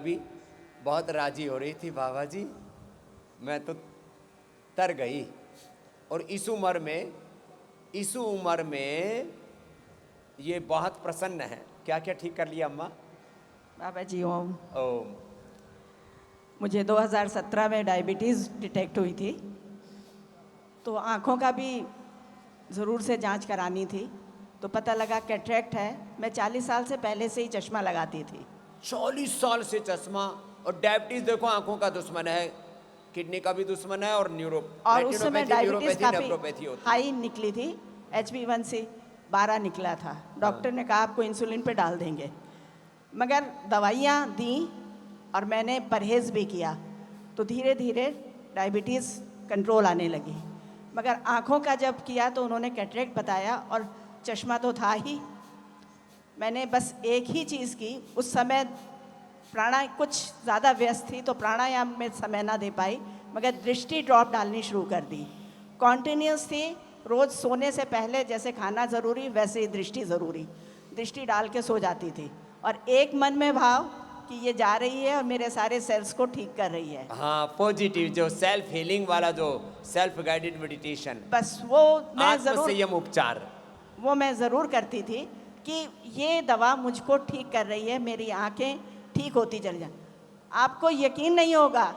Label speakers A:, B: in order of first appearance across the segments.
A: भी बहुत राजी हो रही थी, बाबा जी मैं तो तर गई। और इस उम्र में ये बहुत प्रसन्न है। क्या क्या ठीक कर लिया अम्मा?
B: बाबा जी ओम।
A: ओम।
B: मुझे 2017 में डायबिटीज़ डिटेक्ट हुई थी, तो आँखों का भी ज़रूर से जांच करानी थी, तो पता लगा कैटरेक्ट है। मैं 40 साल से पहले से ही चश्मा लगाती थी।
A: 40 साल से चश्मा। और डायबिटीज देखो आंखों का दुश्मन है, किडनी का भी दुश्मन है, और
B: और उस समय डायबिटीज़ काफ़ी
A: नेफ्रोपैथी होती है।
B: हाई निकली थी, HB1C 12 निकला था। डॉक्टर ने कहा आपको इंसुलिन पे डाल देंगे, मगर दवाइयाँ दी और मैंने परहेज़ भी किया, तो धीरे धीरे डायबिटीज़ कंट्रोल आने लगी। मगर आँखों का जब किया तो उन्होंने कैटरेक्ट बताया, और चश्मा तो था ही। मैंने बस एक ही चीज़ की, उस समय कुछ ज़्यादा व्यस्त थी तो प्राणायाम में समय ना दे पाई, मगर दृष्टि ड्रॉप डालनी शुरू कर दी। कॉन्टिन्यूस थी, रोज़ सोने से पहले जैसे खाना ज़रूरी वैसे ही दृष्टि ज़रूरी। दृष्टि डाल के सो जाती थी, और एक मन में भाव कि ये जा रही है और मेरे सारे सेल्स को ठीक कर रही है।
A: हाँ, पॉजिटिव जो सेल्फ हीलिंग वाला, जो सेल्फ गाइडेड मेडिटेशन,
B: बस वो मैं
A: संयम उपचार,
B: वो मैं ज़रूर करती थी कि ये दवा मुझको ठीक कर रही है, मेरी आंखें ठीक होती चल जाए। आपको यकीन नहीं होगा,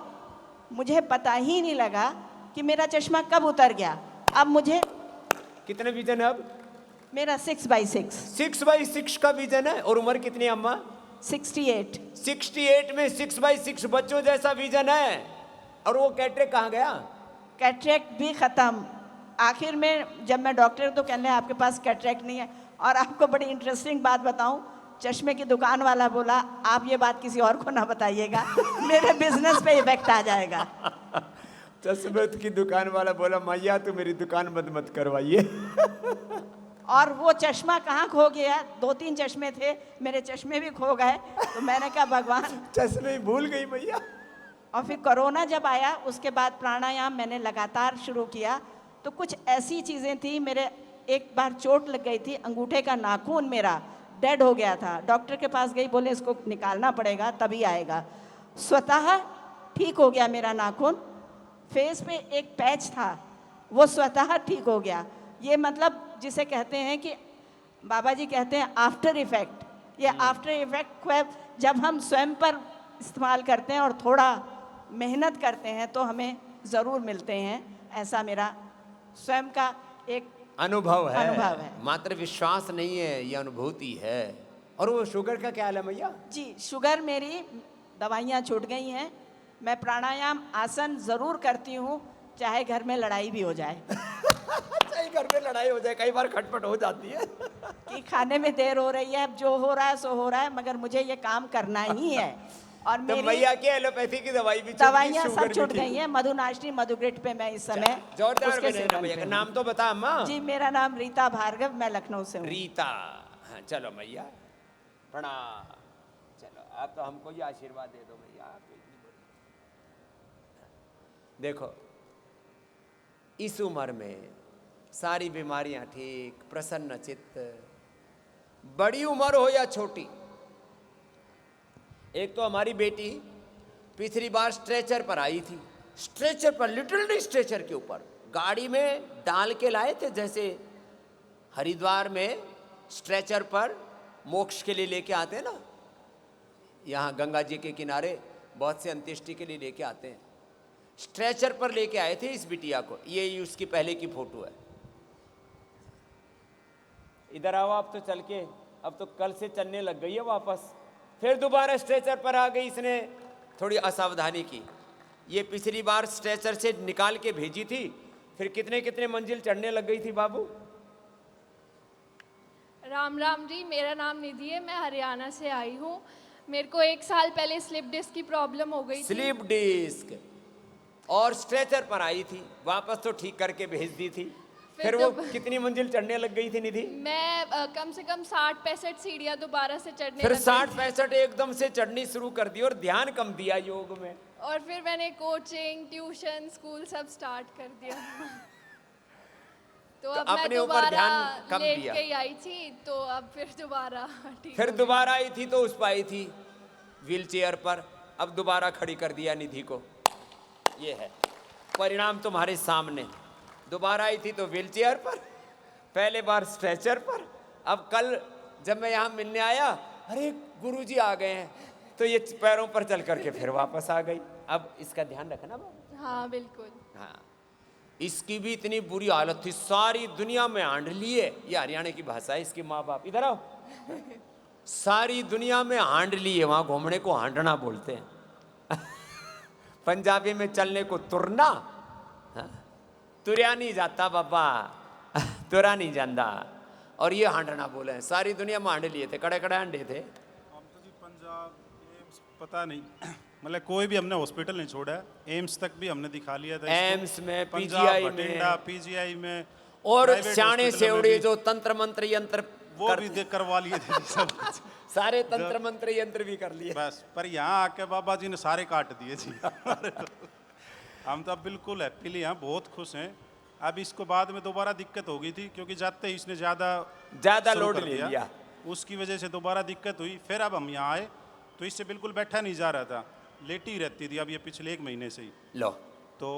B: मुझे पता ही नहीं लगा कि मेरा चश्मा कब उतर गया। अब मुझे
A: कितने विजन है अब?
B: मेरा 6/6।
A: 6/6 का विजन है। और उम्र कितनी है अम्मा?
B: 68।
A: 68 में 6/6 बच्चों जैसा विजन है। और वो कैटरेक्ट कहाँ गया?
B: कैटरेक्ट भी ख़त्म। आखिर में जब मैं डॉक्टर तो कहने लगे आपके पास कैटरेक्ट नहीं है। और आपको बड़ी इंटरेस्टिंग बात बताऊं, चश्मे की दुकान वाला बोला आप ये बात किसी और को ना बताइएगा, मेरे बिजनेस पे इफेक्ट आ जाएगा।
A: चश्मे की दुकान वाला बोला मैया तो मेरी दुकान बंद मत करवाइए।
B: और वो चश्मा कहाँ खो गया? 2-3 चश्मे थे, मेरे चश्मे भी खो गए। तो मैंने कहा भगवान,
A: चश्मे भूल गई मैया।
B: और फिर कोरोना जब आया उसके बाद प्राणायाम मैंने लगातार शुरू किया, तो कुछ ऐसी चीज़ें थी। मेरे एक बार चोट लग गई थी, अंगूठे का नाखून मेरा डेड हो गया था। डॉक्टर के पास गई, बोले इसको निकालना पड़ेगा तभी आएगा। स्वतः ठीक हो गया मेरा नाखून। फेस पे एक पैच था, वो स्वतः ठीक हो गया। ये मतलब जिसे कहते हैं कि बाबा जी कहते हैं आफ्टर इफेक्ट। ये आफ्टर इफेक्ट जब हम स्वयं पर इस्तेमाल करते हैं और थोड़ा मेहनत करते हैं तो हमें ज़रूर मिलते हैं। ऐसा मेरा स्वयं का एक
A: अनुभव
B: है।
A: मात्र विश्वास नहीं है, ये अनुभूति है। और वो शुगर का क्या हाल है मैया?
B: जी, शुगर मेरी दवाइयाँ छूट गई हैं। मैं प्राणायाम आसन ज़रूर करती हूँ, चाहे घर में लड़ाई भी हो जाए।
A: चाहे घर में लड़ाई हो जाए, कई बार खटपट हो जाती है
B: कि खाने में देर हो रही है, अब जो हो रहा है सो हो रहा है, मगर मुझे ये काम करना ही है। और
A: तो
B: मेरी
A: मैया की एलोपैथी की दवाई भी
B: दवाइयाँ सब छूट गई हैं। मधुनाशिनी मधुग्रिड पे मैं इस समय
A: जोरदार
B: उसके
A: मैया का नाम तो बता अम्मा।
B: जी, मेरा नाम रीता भार्गव, मैं लखनऊ से हूँ।
A: रीता, हाँ, चलो मैया प्रणाम। चलो आप तो हमको ही आशीर्वाद दे दो मैया। आप तो इतनी बड़ी, देखो इस उम्र में सारी बीमारियां ठीक, प्रसन्न चित्त, बड़ी उम्र हो या छोटी। एक तो हमारी बेटी पिछली बार स्ट्रेचर पर आई थी, स्ट्रेचर पर, लिटरली स्ट्रेचर के ऊपर गाड़ी में डाल के लाए थे, जैसे हरिद्वार में स्ट्रेचर पर मोक्ष के लिए लेके आते हैं ना, यहाँ गंगा जी के किनारे बहुत से अंत्येष्टि के लिए लेके आते हैं। स्ट्रेचर पर लेके आए थे इस बिटिया को। ये उसकी पहले की फोटो है। इधर आओ आप तो चल के, अब तो कल से चलने लग गई है वापस। फिर दोबारा स्ट्रेचर पर आ गई, इसने थोड़ी असावधानी की। ये पिछली बार स्ट्रेचर से निकाल के भेजी थी, फिर कितने कितने मंजिल चढ़ने लग गई थी बाबू।
C: राम राम जी, मेरा नाम निधि है, मैं हरियाणा से आई हूँ। मेरे को 1 साल पहले स्लिप डिस्क की प्रॉब्लम हो गई थी।
A: स्लिप डिस्क, और स्ट्रेचर पर आई थी, वापस तो ठीक करके भेज दी थी। फिर वो कितनी मंजिल चढ़ने लग गई थी निधि?
C: मैं कम से कम 60-65 सीढ़ियाँ दोबारा से चढ़ने
A: फिर
C: लग गई।
A: 60-65 एकदम से चढ़नी शुरू कर दी, और ध्यान कम दिया योग में।
C: और फिर मैंने कोचिंग, ट्यूशन, स्कूल सब स्टार्ट कर दिया। तो अब मैं दोबारा लेट के ही आई थी, तो अब फिर दोबारा
A: फिर दोबारा आई थी तो उस पर आई थी व्हील चेयर पर। अब दोबारा खड़ी कर दिया निधि को। ये है परिणाम तुम्हारे सामने। दोबारा आई थी तो व्हीलचेयर पर, पहले बार स्ट्रेचर पर, अब कल जब मैं यहाँ मिलने आया, अरे गुरुजी आ गए हैं, तो ये पैरों पर चल करके फिर वापस आ गई। अब इसका ध्यान रखना बाबू।
C: हाँ बिल्कुल।
A: हाँ, इसकी भी इतनी बुरी हालत थी, सारी दुनिया में हांड लिए। ये हरियाणा की भाषा है, इसके माँ बाप इधर आओ। सारी दुनिया में हांड लिए, वहां घूमने को हांडना बोलते हैं। पंजाबी में चलने को तुरना। हाँ? तुरया नहीं जाता बाबा, तुरा नहीं जाता, और ये हांडना बोले हैं। सारी दुनिया में हांड लिए थे, कड़े कड़े हांडे थे।
D: हम तो जी पंजाब एम्स पता नहीं, मतलब कोई भी हमने हॉस्पिटल नहीं छोड़ा है। एम्स तक भी हमने दिखा लिया था इसको।
A: एम्स में,
D: पंजाब,
A: पीजीआई
D: बठिंडा,
A: में,
D: पीजीआई में,
A: और
D: प्राइवेट
A: सियाने
D: हॉस्पिटलों में
A: सेवड़े
D: भी
A: जो तंत्र मंत्र यंत्र
D: वो भी करवा लिए थे सब कुछ।
A: सारे तंत्र मंत्र यंत्र भी कर लिए।
D: बस, पर यहाँ आके बाबा जी ने सारे काट दिए जी। हम तो अब बिल्कुल हैप्पीली यहाँ बहुत खुश हैं। अब इसको बाद में दोबारा दिक्कत हो गई थी, क्योंकि जाते ही इसने ज़्यादा
A: लोड
D: कर
A: ले
D: दिया।
A: लिया।
D: उसकी वजह से दोबारा दिक्कत हुई। फिर अब हम यहाँ आए तो इससे बिल्कुल बैठा नहीं जा रहा था, लेटी ही रहती थी। अब ये पिछले 1 महीने से ही।
A: लो,
D: तो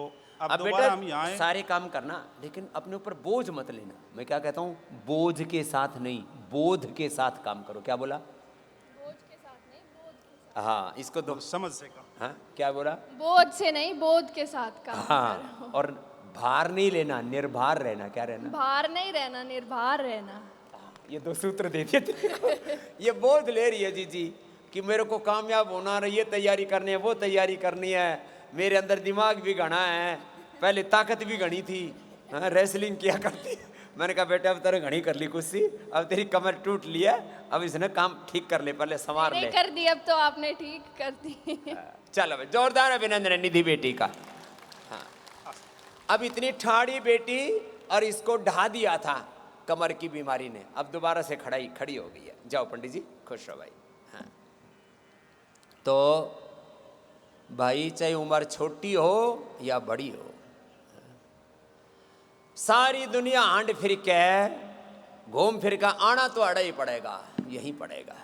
A: अब
D: अब दोबारा हम यहाँ आए।
A: सारे काम करना, लेकिन अपने ऊपर बोझ मत लेना। मैं क्या कहता हूँ, बोझ के साथ नहीं, बोध के साथ काम करो। क्या बोला?
C: बोझ के साथ नहीं, बोध के साथ।
A: हाँ, इसको दो।
D: समझ से कम।
A: हाँ, क्या बोला?
C: बोझ से नहीं, बोध के साथ काम करो।
A: हाँ, और भार नहीं लेना, निर्भर रहना। क्या रहना?
C: भार नहीं रहना, निर्भर रहना।
A: ये 2 सूत्र दे दिए तेरे को। ये बोझ ले रही है जी कि मेरे को कामयाब होना है, ये तैयारी करनी है, वो तैयारी करनी है। मेरे अंदर दिमाग भी घना है, पहले ताकत भी घनी थी। हाँ, रेसलिंग किया करती। मैंने कहा बेटा अब तेरे घनी कर ली कुश्ती, अब तेरी कमर टूट लिया, अब इसने काम ठीक कर ले, पहले संवार
C: नहीं
A: ले।
C: कर दी, अब तो आपने ठीक कर दी।
A: चलो भाई, जोरदार अभिनंदन है निधि बेटी का। हाँ, अब इतनी ठाड़ी बेटी, और इसको ढा दिया था कमर की बीमारी ने, अब दोबारा से खड़ी हो गई है। जाओ पंडित जी, खुश रहो भाई। हाँ, तो भाई चाहे उम्र छोटी हो या बड़ी हो, सारी दुनिया हांड फिर के घूम फिर का आना तो अड़ा ही पड़ेगा, यही पड़ेगा।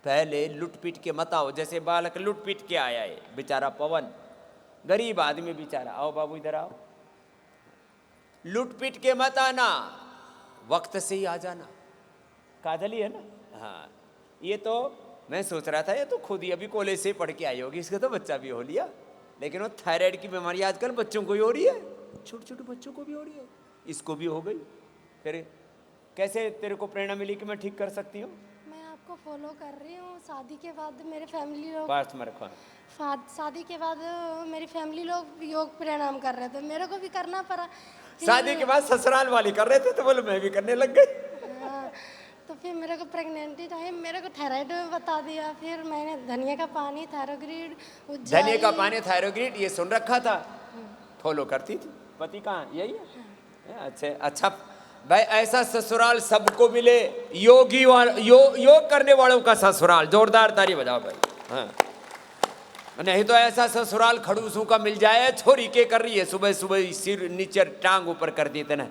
A: पहले लुट पीट के मत आओ, जैसे बालक लुट पीट के आया है बेचारा पवन, गरीब आदमी बेचारा। आओ बाबू इधर आओ। लुट पीट के मत आना, वक्त से ही आ जाना। काजल ही है ना? हाँ, ये तो मैं सोच रहा था, ये तो खुद ही अभी कॉलेज से पढ़ के आई होगी, इसका तो बच्चा भी हो लिया। लेकिन वो थायराइड की बीमारी आजकल बच्चों को ही हो रही है, छोटे छोटे बच्चों को भी हो रही है, इसको भी हो गई। फिर कैसे तेरे को प्रेरणा मिली कि मैं ठीक कर सकती हूँ?
E: मैं आपको फॉलो कर रही हूँ। शादी के बाद मेरे फैमिली लोग
A: पास में रखो।
E: शादी के बाद मेरी फैमिली लोग योग प्राणायाम कर रहे थे, मेरे को भी करना पड़ा।
A: शादी के बाद ससुराल वाली कर रहे थे तो बोले मैं भी करने लग गई।
E: हाँ, तो फिर मेरे को प्रेगनेंटी टाइम मेरे को थायराइड बता दिया। फिर मैंने धनिया का पानी, थायरोग्रिड,
A: धनिया का पानी, थायरोग्रिड ये सुन रखा था, फॉलो करती थी। पति कहाँ? यही है। अच्छा भाई, ऐसा ससुराल सबको मिले, योगी योग करने वालों का ससुराल। जोरदार ताली बजाओ भाई। हाँ, नहीं तो ऐसा ससुराल खड़ूसों का मिल जाए, छोरी के कर रही है सुबह सुबह सिर नीचे टांग ऊपर कर देते ना।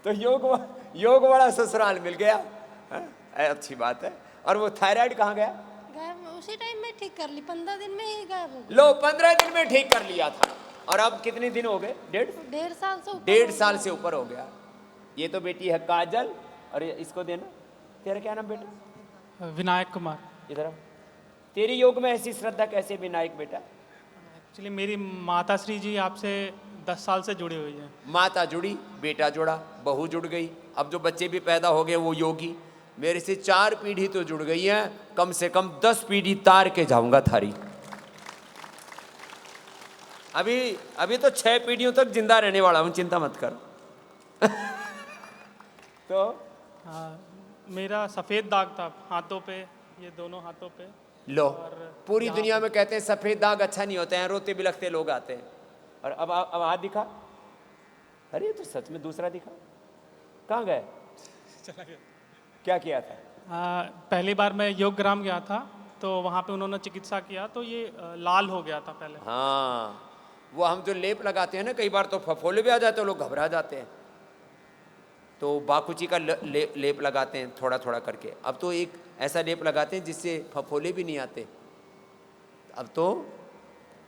A: तो योग वाला ससुराल मिल गया। अच्छी बात है। और वो थायराइड कहाँ गया?
E: गायब। उसी टाइम में ठीक कर ली, 15 दिन में ही गायब हो गई।
A: लो, 15 दिन में ठीक कर लिया था। और अब कितने दिन हो गए?
E: 1.5 साल से ऊपर।
A: 1.5 साल से ऊपर हो गया। ये तो बेटी है काजल, और इसको देना। तेरा क्या नाम बेटा?
F: विनायक कुमार।
A: इधर आओ। तेरी योग में ऐसी श्रद्धा कैसे विनायक बेटा?
F: एक्चुअली मेरी माता श्री जी आपसे 10 साल से जुड़ी हुई है।
A: माता जुड़ी, बेटा जुड़ा, बहू जुड़ गई, अब जो बच्चे भी पैदा हो गए वो योगी। मेरे से 4 पीढ़ी तो जुड़ गई हैं, कम से कम 10 पीढ़ी तार के जाऊंगा थारी। अभी तो 6 पीढ़ियों तक जिंदा रहने वाला हूं, चिंता मत कर। तो
F: मेरा सफ़ेद दाग था हाथों पे, ये दोनों हाथों पे।
A: लो, पूरी दुनिया में कहते हैं सफेद दाग अच्छा नहीं होते हैं, रोते बिलखते लोग आते हैं। और अब हाथ दिखा। अरे तो सच में दूसरा दिखा। कहाँ गए?
F: चला गया।
A: क्या किया था?
F: पहली बार मैं योग ग्राम गया था, तो वहाँ पे उन्होंने चिकित्सा किया, तो ये लाल हो गया था पहले।
A: हाँ, वो हम जो लेप लगाते हैं ना, कई बार तो फफोले भी आ जाते हैं, लोग घबरा जाते हैं, तो बाकुची का लेप लगाते हैं थोड़ा थोड़ा करके। अब तो एक ऐसा लेप लगाते हैं जिससे फफोले भी नहीं आते। अब तो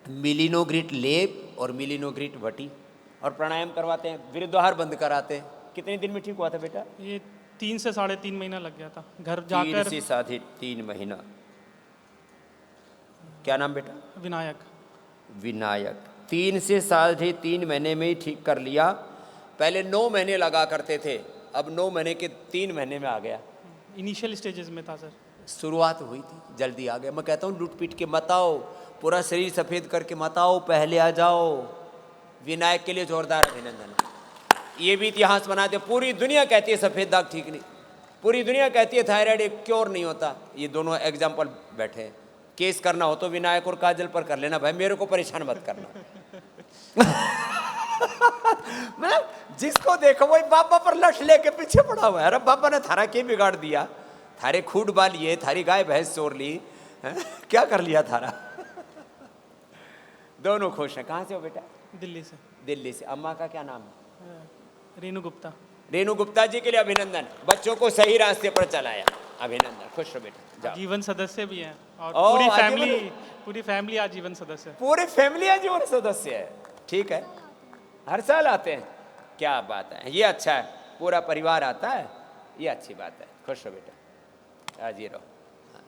A: मिलिनोग्रिट लेप और मिलिनोग्रिट वटी, और प्राणायाम करवाते हैं, विरुद्धाहार बंद कराते हैं। कितने दिन में ठीक हुआ था बेटा?
F: ये 3 से 3.5 महीना लग गया था घर
A: 3
F: जाकर।
A: से 3.5 महीना। क्या नाम बेटा?
F: विनायक।
A: विनायक। 3 से 3.5 महीने में ही ठीक कर लिया। पहले 9 महीने लगा करते थे, अब 9 महीने के 3 महीने में आ गया।
F: इनिशियल स्टेजेस में था सर।
A: शुरुआत हुई थी, जल्दी आ गया। मैं कहता हूँ लूट पीट के मत आओ, पूरा शरीर सफ़ेद करके मत आओ, पहले आ जाओ। विनायक के लिए जोरदार अभिनंदन। ये भी इतिहास बनाते, पूरी दुनिया कहती है सफ़ेद दाग ठीक नहीं, पूरी दुनिया कहती है थायराइड एक क्योर नहीं होता। ये दोनों एग्जाम्पल बैठे हैं। केस करना हो तो विनायक और काजल पर कर लेना भाई, मेरे को परेशान मत करना। मैं जिसको देखो वही बाबा पर लठ लेके पीछे पड़ा हुआ है। अरे बाबा ने थारा के बिगाड़ दिया, थारे खूड बाल लिए, थारी गाय भैंस चोर ली, क्या कर लिया थारा। दोनों खुश हैं। कहाँ से हो बेटा?
F: दिल्ली से।
A: दिल्ली से। अम्मा का क्या नाम है?
F: रेनू गुप्ता।
A: रेनू गुप्ता जी के लिए अभिनंदन, बच्चों को सही रास्ते पर चलाया। अभिनंदन, खुश रहो बेटा। जाओ।
F: जीवन सदस्य भी हैं और
A: ओ,
F: पूरी फैमिली आजीवन सदस्य है।
A: पूरी फैमिली आजीवन सदस्य है। ठीक है, हर साल आते हैं, क्या बात है, ये अच्छा है। पूरा परिवार आता है, ये अच्छी बात है। खुश रहो बेटा, आज ही रहो। हाँ।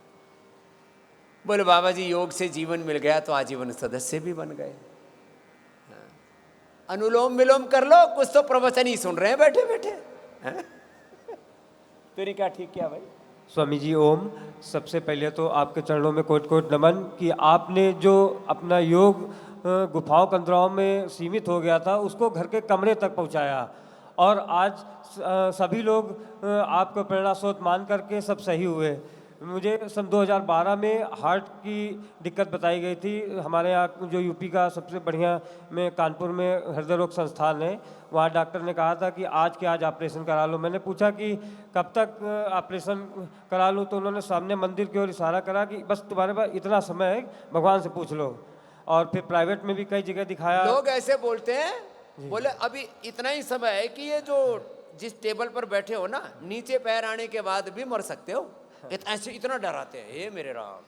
A: बोले बाबा जी योग से जीवन मिल गया तो आजीवन सदस्य भी बन गए। हाँ। अनुलोम विलोम कर लो, कुछ तो प्रवचन ही सुन रहे हैं बैठे बैठे। हाँ? तूने क्या ठीक किया भाई?
G: स्वामी जी ओम। सबसे पहले तो आपके चरणों में कोट कोट नमन कि आपने जो अपना योग गुफाओं कंदराओं में सीमित हो गया था उसको घर के कमरे तक पहुंचाया, और आज सभी लोग आपको प्रेरणा स्रोत मान करके सब सही हुए। मुझे सन 2012 में हार्ट की दिक्कत बताई गई थी। हमारे यहाँ जो यूपी का सबसे बढ़िया में कानपुर में हृदय रोग संस्थान है, वहाँ डॉक्टर ने कहा था कि आज के आज ऑपरेशन करा लो। मैंने पूछा कि कब तक ऑपरेशन करा लूँ, तो उन्होंने सामने मंदिर की ओर इशारा करा कि बस तुम्हारे पास इतना समय है, भगवान से पूछ लो। और फिर प्राइवेट में भी कई जगह दिखाया।
A: लोग ऐसे बोलते हैं, बोले अभी इतना ही समय है कि ये जो जिस टेबल पर बैठे हो ना, नीचे पैर आने के बाद भी मर सकते हो। ऐसे इतना डराते हैं। हे मेरे राम,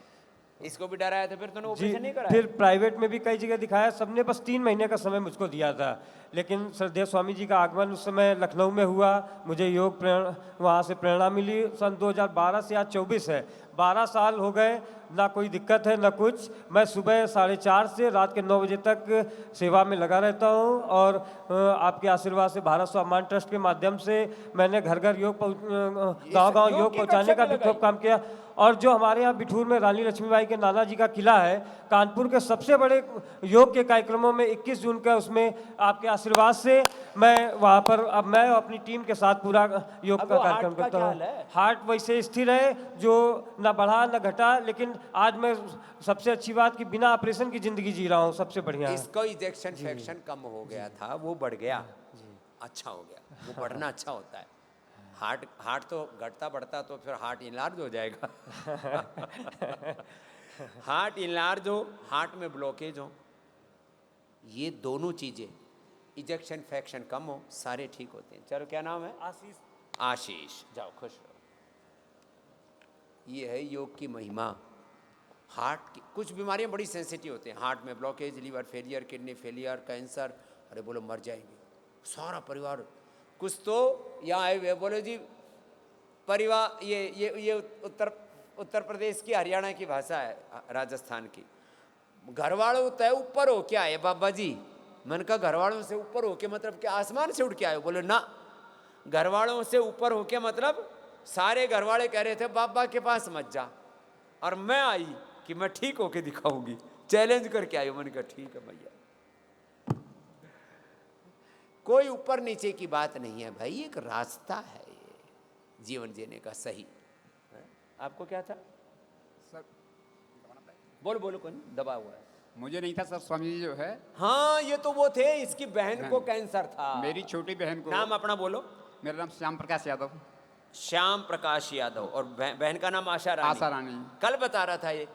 A: इसको भी डराया था, फिर तूने ऑपरेशन नहीं कराया?
G: फिर प्राइवेट में भी कई जगह दिखाया, सबने बस 3 महीने का समय मुझको दिया था। लेकिन श्रद्धेय स्वामी जी का आगमन उस समय लखनऊ में हुआ, मुझे योग प्रेरणा वहाँ से प्रेरणा मिली। सन 2012 से आज 24 है, 12 साल हो गए, ना कोई दिक्कत है ना कुछ। मैं सुबह 4:30 से रात के 9 बजे तक सेवा में लगा रहता हूँ, और आपके आशीर्वाद से भारत स्वाभिमान ट्रस्ट के माध्यम से मैंने घर घर योग गांव-गांव योग पहुँचाने का भी खूब काम किया। और जो हमारे यहाँ बिठूर में रानी लक्ष्मीबाई के नाना जी का किला है, कानपुर के सबसे बड़े योग के कार्यक्रमों में 21 जून का, उसमें आपके आशीर्वाद से मैं वहाँ पर, अब मैं अपनी टीम के साथ पूरा योग का कार्यक्रम करता हूँ। हार्ट वैसे स्थिर है, जो ना बढ़ा ना घटा, लेकिन आज मैं सबसे अच्छी बात कि बिना ऑपरेशन की जिंदगी जी रहा हूँ, सबसे बढ़िया है।
A: इसको इजेक्शन फ्रैक्शन कम हो गया था, वो बढ़ गया, अच्छा हो गया। वो बढ़ना अच्छा होता है। हार्ट तो घटता बढ़ता तो फिर हार्ट इनलार्ज हो जाएगा। हार्ट इनलार्ज हो, हार्ट में ब्लॉकेज हो, ये दोनों चीजें, इजेक्शन फ्रैक्शन कम हो, सारे ठीक होते हैं। चलो, क्या नाम है?
G: आशीष।
A: आशीष, जाओ, खुश रहो। ये है योग की महिमा। हार्ट की कुछ बीमारियां बड़ी सेंसिटिव होती हैं, हार्ट में blockage, liver failure, kidney failure, cancer. अरे बोलो मर जाएंगे सारा परिवार। कुछ तो यहाँ आए हुए, बोले जी परिवार, ये उत्तर प्रदेश की, हरियाणा की भाषा है, राजस्थान की। घर वालों तय ऊपर हो क्या है बाबा जी? मन का घर वालों से ऊपर हो के मतलब क्या आसमान से उड़ के आए? बोले ना, घर वालों से ऊपर हो के मतलब सारे घर वाले कह रहे थे बाबा के पास मत जा, और मैं आई कि मैं ठीक होके दिखाऊंगी, चैलेंज करके आई। मैंने कहा ठीक है भैया, कोई ऊपर नीचे की बात नहीं है भाई, एक रास्ता है ये जीवन जीने का सही। आपको क्या था
H: सर?
A: बोलो कौन दबा हुआ है?
H: मुझे नहीं था सर, स्वामी जी जो है।
A: हाँ, ये तो वो थे, इसकी बहन को कैंसर था।
H: मेरी छोटी बहन को।
A: नाम अपना बोलो।
H: मेरा नाम श्याम प्रकाश यादव।
A: श्याम प्रकाश यादव। और बहन का नाम आशा रानी।
H: आशा रानी।
A: कल बता रहा था ये।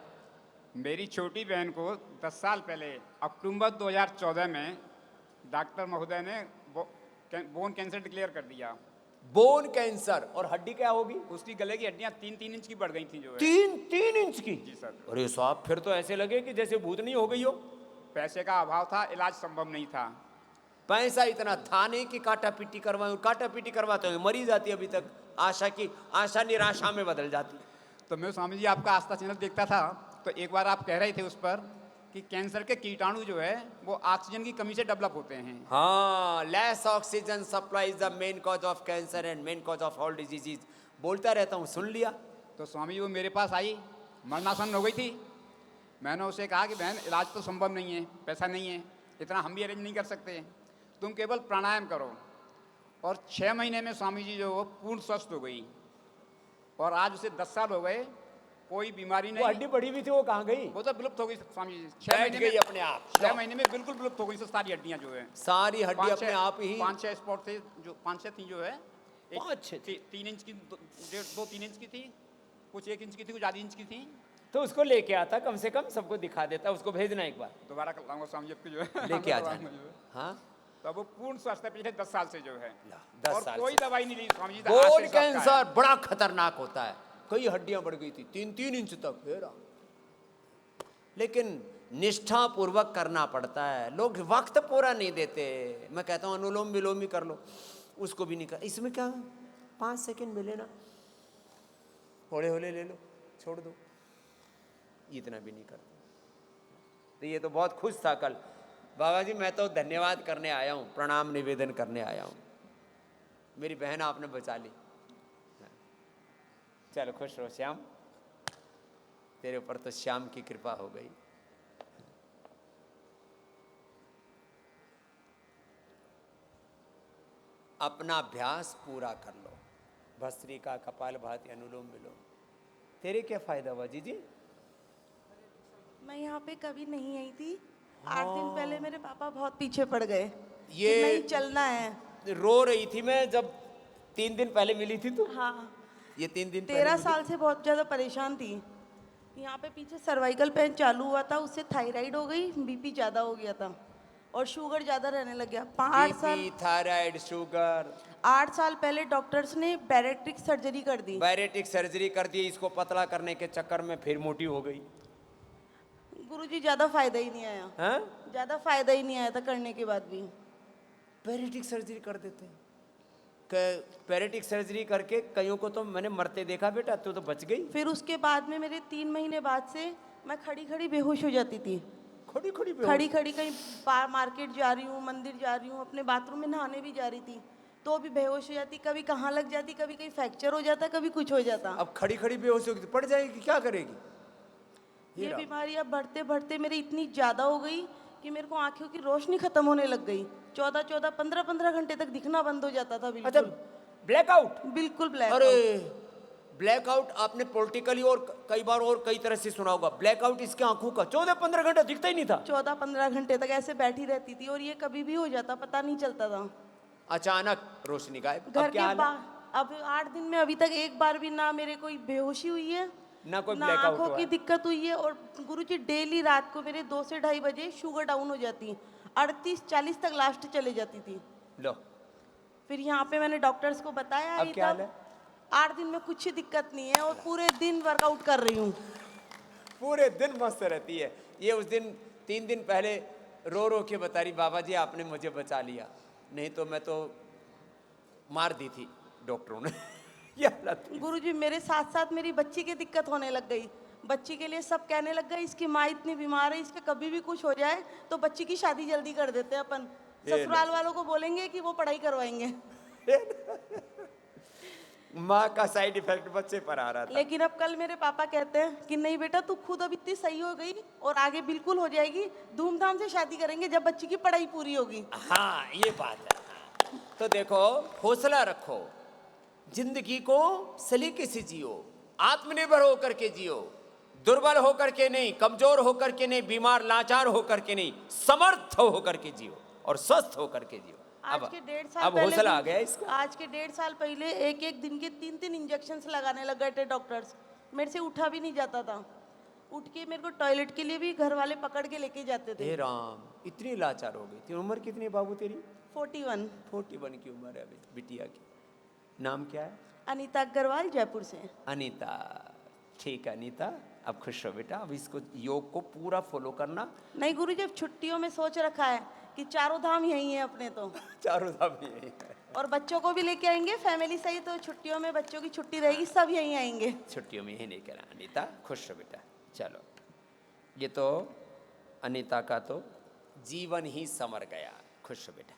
H: मेरी छोटी बहन को 10 साल पहले अक्टूबर 2014 में डॉक्टर महोदय ने बोन कैंसर डिक्लेयर कर दिया।
A: Bone cancer. और हड्डी क्या होगी?
H: उसकी गले की हड्डियां 3-3 इंच की बढ़ गई थी जो है।
A: 3 इंच की?
H: जी सर।
A: अरे साहब, फिर तो ऐसे लगे कि जैसे भूतनी हो गई हो।
H: पैसे का अभाव था, इलाज संभव नहीं था।
A: पैसा इतना था नहीं कि काटा पीटी करवाऊं। काटा पीटी करवाते हुए मरी जाती अभी तक। आशा निराशा में बदल जाती।
H: तो मैं स्वामी जी आपका आस्था चैनल देखता था, तो एक बार आप कह रहे थे उस पर कि कैंसर के कीटाणु जो है वो ऑक्सीजन की कमी से डेवलप होते हैं।
A: हाँ, less oxygen supply is the main cause of cancer and main cause of all diseases. बोलता रहता हूँ, सुन लिया।
H: तो स्वामी जी वो मेरे पास आई, मरणासन हो गई थी। मैंने उसे कहा कि बहन इलाज तो संभव नहीं है, पैसा नहीं है, इतना हम भी अरेंज नहीं कर सकते, तुम केवल प्राणायाम करो। और 6 महीने में स्वामी जी जो वो पूर्ण स्वस्थ हो गई। और आज उसे 10 साल हो गए, कोई बीमारी
A: वो
H: नहीं।
A: हड्डी पड़ी हुई थी, वो कहाँ गई?
H: वो तो विलुप्त हो गई स्वामी जी। 6
A: बैठ
H: महीने
A: गई
H: में
A: अपने आप।
H: 6 महीने में बिल्कुल विलुप्त हो गई सारी हड्डियां जो है।
A: सारी हड्डी अपने आप ही।
H: 5-6 स्पॉट थे, जो 5-6 थी जो है।
A: 5-6 थी?
H: 3 इंच की, 2-3 इंच की थी, कुछ 1 इंच की थी, कुछ आधी इंच की थी।
A: तो उसको लेके आता, कम से कम सबको दिखा देता। उसको भेजना एक बार,
H: दोबारा कर लाऊंगा स्वामी जी आपकी जो है।
A: लेके आ
H: करवाऊंगा
A: जाना।
H: जो है।
A: हाँ,
H: तो वो पूर्ण स्वस्थ है पिछले 10 साल से जो है।
A: 10
H: और
A: साल
H: कोई
A: से।
H: दवाई नहीं ली स्वामी जी।
A: बोन कैंसर बड़ा खतरनाक होता है। कई हड्डियां बढ़ गई थी, 3-3 इंच तक। हेरा, लेकिन निष्ठा पूर्वक करना पड़ता है। लोग वक्त पूरा नहीं देते। मैं कहता हूँ अनुलोम विलोम ही कर लो, उसको भी नहीं कर। इसमें क्या 5 सेकंड मिले ना, होले होले ले लो, छोड़ दो, इतना भी नहीं करते। तो ये तो बहुत खुश था कल। बाबा जी, मैं तो धन्यवाद करने आया हूँ, प्रणाम निवेदन करने आया हूँ। मेरी बहन आपने बचा ली। चलो खुश रहो श्याम, तेरे ऊपर तो श्याम की कृपा हो गई। अपना अभ्यास पूरा कर लो, भस्त्रिका, कपालभाति, अनुलोम विलोम। तेरे क्या फायदा हुआ जीजी?
B: मैं यहाँ पे कभी नहीं आई थी। 8 दिन पहले मेरे पापा बहुत पीछे पड़ गए।
A: ये
B: कि नहीं चलना है।
A: रो रही थी मैं जब 3 दिन पहले मिली थी। तो
B: हाँ,
A: ये 3 दिन
B: 13
A: पहले
B: साल से बहुत ज़्यादा परेशान थी। यहाँ पे पीछे सर्वाइकल पेन चालू हुआ था, उससे थायराइड हो गई, बीपी ज़्यादा हो गया था और शुगर ज़्यादा रहने लग गया।
A: BP, thyroid, sugar.
B: 8 साल पहले डॉक्टर्स ने बैरेट्रिक सर्जरी कर दी।
A: बैरेटिक सर्जरी कर दी। इसको पतला करने के चक्कर में फिर मोटी हो गई।
B: गुरुजी ज़्यादा फायदा ही नहीं आया।
A: हाँ,
B: ज़्यादा फायदा ही नहीं आया था करने के बाद भी।
A: बैरेटिक सर्जरी कर देते हैं। बैरेटिक सर्जरी करके कईयों को तो मैंने मरते देखा। बेटा तू तो बच गई।
B: फिर उसके बाद में मेरे 3 महीने बाद से मैं खड़ी खड़ी बेहोश हो जाती थी।
A: खड़ी खड़ी
B: खड़ी खड़ी कहीं मार्केट जा रही हूँ, मंदिर जा रही हूँ, अपने बाथरूम में नहाने भी जा रही थी तो भी बेहोश हो जाती। कभी कहाँ लग जाती, कभी कहीं फ्रैक्चर हो जाता, कभी कुछ हो जाता।
A: अब खड़ी खड़ी बेहोश होगी तो पड़ जाएगी, क्या करेगी?
B: ये बीमारी अब बढ़ते बढ़ते मेरी इतनी ज़्यादा हो गई कि मेरे को आंखों की रोशनी खत्म होने लग गई। 14-14, 15-15 घंटे तक दिखना बंद हो जाता था।
A: अच्छा,
B: बिल्कुल
A: ब्लैकआउट?
B: बिल्कुल ब्लैक।
A: अरे ब्लैकआउट आपने पॉलिटिकली और कई बार और कई तरह से सुना होगा। ब्लैकआउट इसके आंखों का 14-15 घंटा दिखता ही नहीं था।
B: 14-15 घंटे तक ऐसे बैठी रहती थी और ये कभी भी हो जाता, पता नहीं चलता था।
A: अचानक रोशनी गायब।
B: घर
A: अब क्या
B: के
A: हाल है?
B: अब 8 दिन में अभी तक एक बार भी ना मेरे कोई बेहोशी हुई है,
A: ना कोई
B: ना
A: ब्लैकआउट
B: आंखों
A: हुआ
B: की
A: है।
B: दिक्कत हुई है। और गुरुजी डेली रात को मेरे 2 से 2:30 बजे शुगर डाउन हो जाती, 38-40 तक लास्ट चले जाती थी।
A: लो,
B: फिर यहाँ पे मैंने डॉक्टर्स को बताया।
A: अब क्या हाल है?
B: 8 दिन में कुछ दिक्कत नहीं है और पूरे दिन वर्कआउट कर रही हूँ।
A: पूरे दिन मस्त रहती है। ये उस दिन 3 दिन पहले रो रो के बता रही, बाबा जी आपने मुझे बचा लिया, नहीं तो मैं तो मार दी थी डॉक्टरों ने। ये हालत।
B: गुरुजी मेरे साथ साथ मेरी बच्ची की दिक्कत होने लग गई। बच्ची के लिए सब कहने लग गए इसकी माँ इतनी बीमार है, इसके कभी भी कुछ हो जाए तो बच्ची की शादी जल्दी कर देते हैं अपन। ससुराल वालों को बोलेंगे कि वो पढ़ाई करवाएंगे।
A: माँ का साइड इफेक्ट बच्चे पर आ रहा था।
B: लेकिन अब कल मेरे पापा कहते हैं कि नहीं बेटा तू खुद अब इतनी सही हो गई और आगे बिल्कुल हो जाएगी, धूमधाम से शादी करेंगे जब बच्ची की पढ़ाई पूरी होगी।
A: हाँ, ये बात है। हाँ। तो देखो, हौसला रखो, जिंदगी को सलीके से जियो, आत्मनिर्भर होकर के जियो, दुर्बल होकर के नहीं, कमजोर होकर के नहीं, बीमार लाचार होकर के नहीं, समर्थ होकर के जियो और स्वस्थ होकर के जियो।
B: आज के 1.5 साल
A: अब हौसला आ गया इसका।
B: आज के 1.5 साल पहले एक दिन के 3-3 इंजेक्शन लगाने लग गए थे डॉक्टर्स। मेरे से उठा भी नहीं जाता था। उठ के मेरे को टॉयलेट के लिए भी घर वाले पकड़ के लेके जाते थे।
A: हे राम, इतनी लाचार हो गई थी। उम्र कितनी है बाबू तेरी?
B: 41।
A: 41 की उम्र है अभी बिटिया की। नाम क्या है?
I: अनीता अग्रवाल, जयपुर से।
A: अनीता। ठीक है अनीता, अब खुश रहो बेटा, अब इसको योग को पूरा फॉलो करना।
I: नहीं गुरुजी, अब छुट्टियों में सोच रखा है कि चारों धाम यही है अपने तो,
A: चारों धाम यही है।
I: और बच्चों को भी लेके आएंगे फैमिली सही, तो छुट्टियों में बच्चों की छुट्टी रहेगी, सब यहीं आएंगे।
A: छुट्टियों में यही नहीं करना। अनीता खुश रहो बेटा। चलो, ये तो अनीता का तो जीवन ही संवर गया। खुश रहो बेटा।